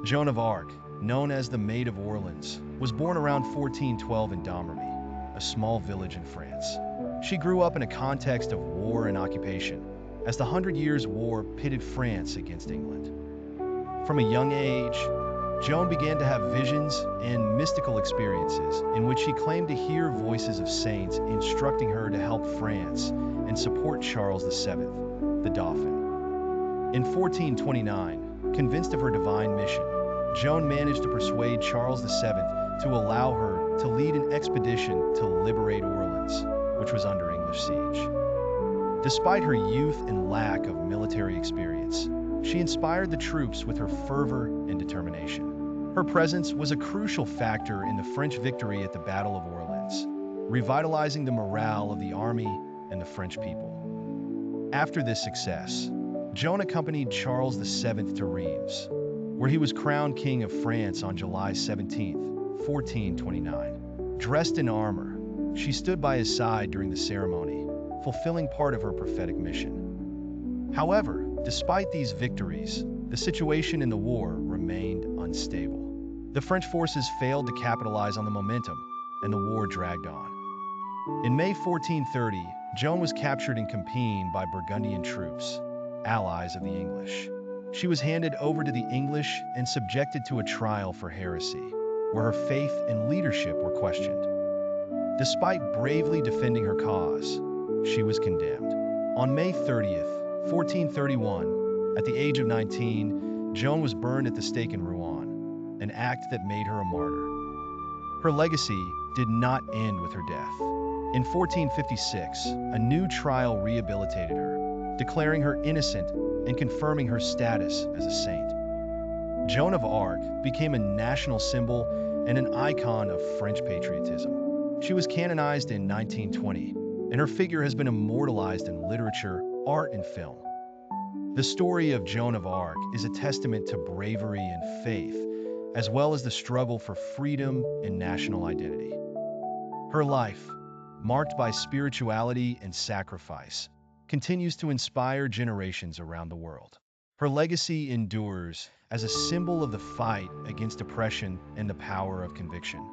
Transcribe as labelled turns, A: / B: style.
A: Joan of Arc, known as the Maid of Orleans, was born around 1412 in Domremy, a small village in France. She grew up in a context of war and occupation, as the Hundred Years' War pitted France against England. From a young age, Joan began to have visions and mystical experiences in which she claimed to hear voices of saints instructing her to help France and support Charles VII, the Dauphin. In 1429, convinced of her divine mission, Joan managed to persuade Charles VII to allow her to lead an expedition to liberate Orleans, which was under English siege. Despite her youth and lack of military experience, she inspired the troops with her fervor and determination. Her presence was a crucial factor in the French victory at the Battle of Orleans, revitalizing the morale of the army and the French people. After this success, Joan accompanied Charles VII to Reims, where he was crowned King of France on July 17, 1429. Dressed in armor, she stood by his side during the ceremony, fulfilling part of her prophetic mission. However, despite these victories, the situation in the war remained unstable. The French forces failed to capitalize on the momentum, and the war dragged on. In May 1430, Joan was captured in Compiègne by Burgundian troops, allies of the English. She was handed over to the English and subjected to a trial for heresy, where her faith and leadership were questioned. Despite bravely defending her cause, she was condemned. On May 30th, 1431, at the age of 19, Joan was burned at the stake in Rouen, an act that made her a martyr. Her legacy did not end with her death. In 1456, a new trial rehabilitated her, declaring her innocent and confirming her status as a saint. Joan of Arc became a national symbol and an icon of French patriotism. She was canonized in 1920, and her figure has been immortalized in literature, art, and film. The story of Joan of Arc is a testament to bravery and faith, as well as the struggle for freedom and national identity. Her life, marked by spirituality and sacrifice, continues to inspire generations around the world. Her legacy endures as a symbol of the fight against oppression and the power of conviction.